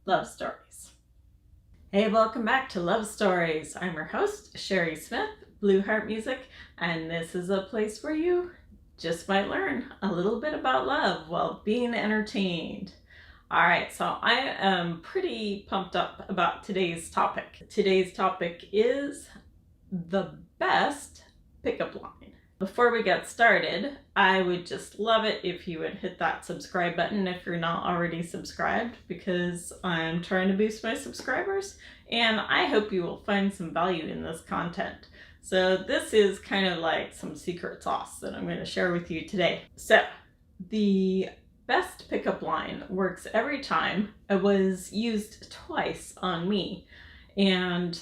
love stories. Hey, welcome back to Love Stories. I'm your host, Cheri Smith, Blue Heart Music, and this is a place where you just might learn a little bit about love while being entertained. All right, so I am pretty pumped up about today's topic. Today's topic is the best pickup line. Before we get started, I would just love it if you would hit that subscribe button if you're not already subscribed, because I'm trying to boost my subscribers and I hope you will find some value in this content. So this is kind of like some secret sauce that I'm going to share with you today. So the best pickup line works every time. It was used twice on me, and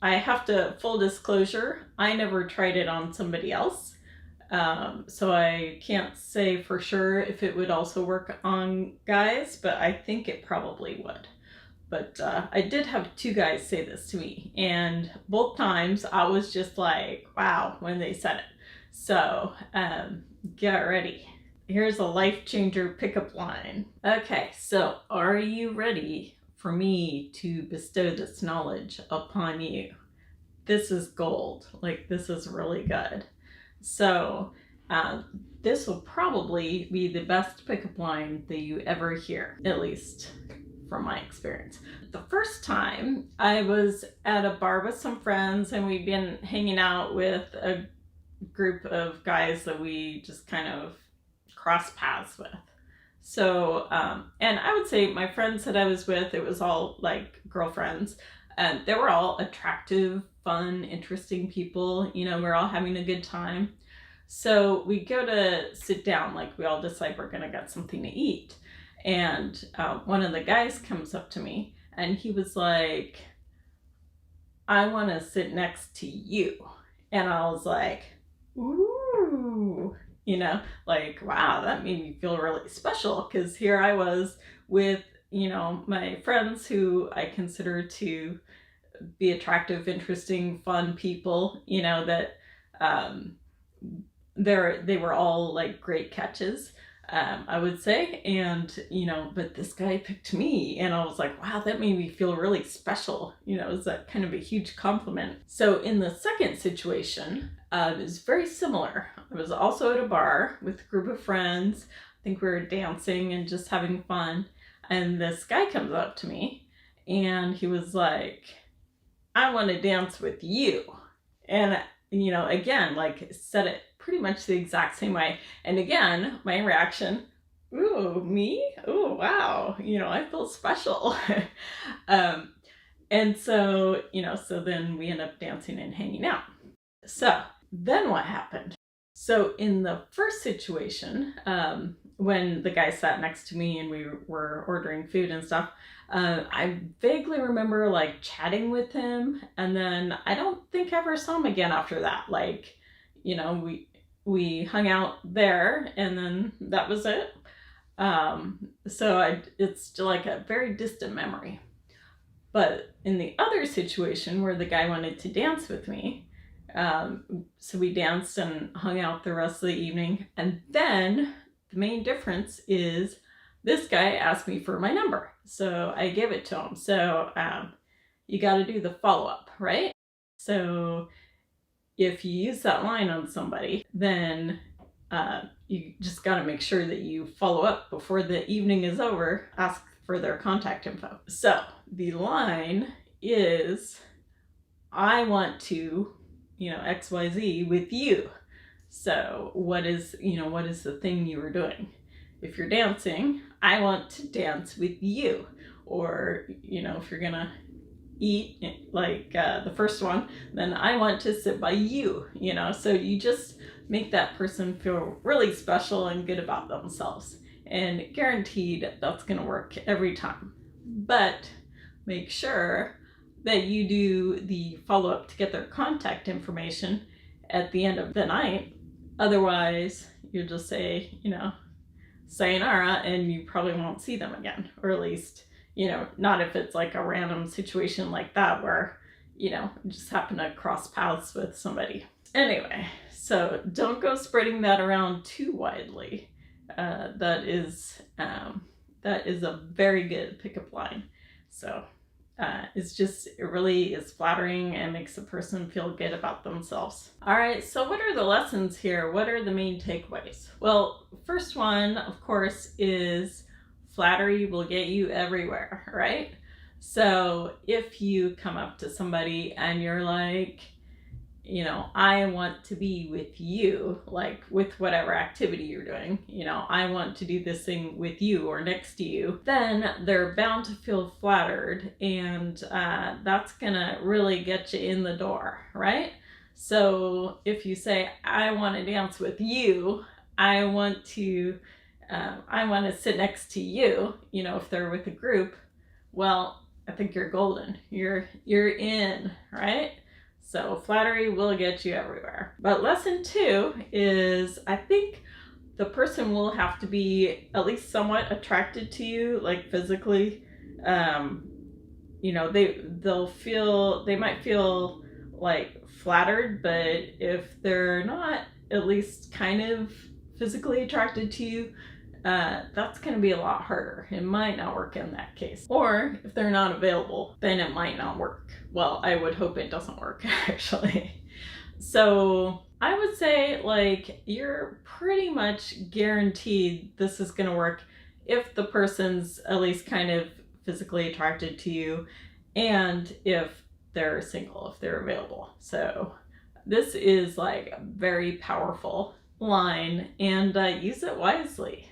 I have to, full disclosure, I never tried it on somebody else. So I can't say for sure if it would also work on guys, but I think it probably would. But I did have two guys say this to me, and both times I was just like, wow, when they said it. So get ready. Here's a life changer pickup line. Okay, so are you ready for me to bestow this knowledge upon you? This is gold. Like, this is really good. So this will probably be the best pickup line that you ever hear, at least from my experience. The first time I was at a bar with some friends, and we'd been hanging out with a group of guys that we just kind of crossed paths with. So, and I would say my friends that I was with, it was all like girlfriends, and they were all attractive, fun, interesting people. You know, we're all having a good time. So we go to sit down, like we all decide we're gonna get something to eat. And one of the guys comes up to me and he was like, I wanna sit next to you. And I was like, ooh. You know, like, wow, that made me feel really special, because here I was with, you know, my friends who I consider to be attractive, interesting, fun people, you know, that they were all like great catches, I would say. And, you know, but this guy picked me, and I was like, wow, that made me feel really special. You know, it was that kind of a huge compliment. So in the second situation, it was very similar. I was also at a bar with a group of friends. I think we were dancing and just having fun. And this guy comes up to me and he was like, I want to dance with you. And, you know, again, like, said it pretty much the exact same way. And again, my reaction, ooh, me? Oh, wow. You know, I feel special. And so, you know, so then we end up dancing and hanging out. So then what happened? So in the first situation, when the guy sat next to me and we were ordering food and stuff, I vaguely remember like chatting with him, and then I don't think I ever saw him again after that. Like, you know, we hung out there, and then that was it. So it's like a very distant memory. But in the other situation where the guy wanted to dance with me, so we danced and hung out the rest of the evening. And then the main difference is this guy asked me for my number. So I gave it to him. So you got to do the follow-up, right? So if you use that line on somebody, then you just got to make sure that you follow up before the evening is over. Ask for their contact info. So the line is, I want to, you know, XYZ with you. So what is the thing you were doing? If you're dancing, I want to dance with you. Or, you know, if you're gonna eat, like the first one, then I want to sit by you, you know. So you just make that person feel really special and good about themselves. And guaranteed that's gonna work every time. But make sure that you do the follow-up to get their contact information at the end of the night. Otherwise, you'll just say, you know, sayonara, and you probably won't see them again. Or at least, you know, not if it's like a random situation like that where, you know, you just happen to cross paths with somebody. Anyway, so don't go spreading that around too widely. That is a very good pickup line. So it really is flattering and makes a person feel good about themselves. All right, so what are the lessons here? What are the main takeaways? Well, first one, of course, is flattery will get you everywhere, right? So if you come up to somebody and you're like, you know, I want to be with you, like with whatever activity you're doing, you know, I want to do this thing with you or next to you, then they're bound to feel flattered, and that's gonna really get you in the door, right? So if you say, I want to dance with you, I want to sit next to you, you know, if they're with a group, well, I think you're golden. You're in, right? So flattery will get you everywhere. But lesson 2 is, I think the person will have to be at least somewhat attracted to you, like physically. You know, they might feel like flattered, but if they're not at least kind of physically attracted to you, that's going to be a lot harder. It might not work in that case. Or if they're not available, then it might not work. Well, I would hope it doesn't work, actually. So I would say, like, you're pretty much guaranteed this is going to work if the person's at least kind of physically attracted to you, and if they're single, if they're available. So this is like a very powerful line, and use it wisely.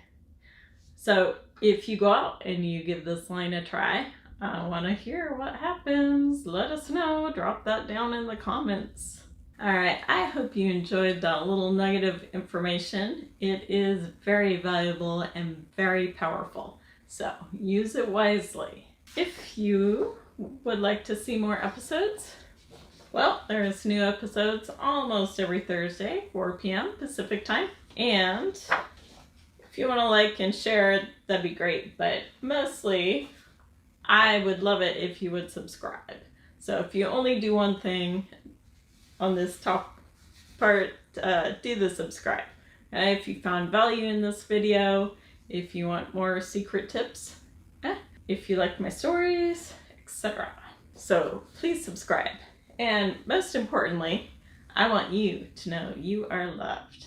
So if you go out and you give this line a try, I want to hear what happens. Let us know. Drop that down in the comments. All right, I hope you enjoyed that little nugget of information. It is very valuable and very powerful. So use it wisely. If you would like to see more episodes, well, there's new episodes almost every Thursday, 4 p.m. Pacific time. And if you want to like and share, that'd be great. But mostly, I would love it if you would subscribe. So if you only do one thing on this top part, do the subscribe. If you found value in this video, if you want more secret tips, if you like my stories, etc. So please subscribe. And most importantly, I want you to know you are loved.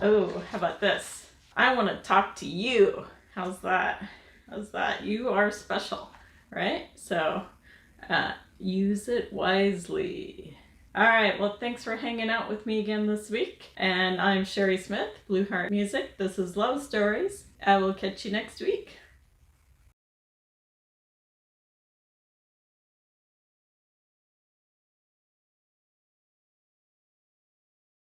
Oh, how about this? I want to talk to you. How's that? How's that? You are special, right? So use it wisely. All right, well, thanks for hanging out with me again this week. And I'm Cheri Smith, Blue Heart Music. This is Love Stories. I will catch you next week.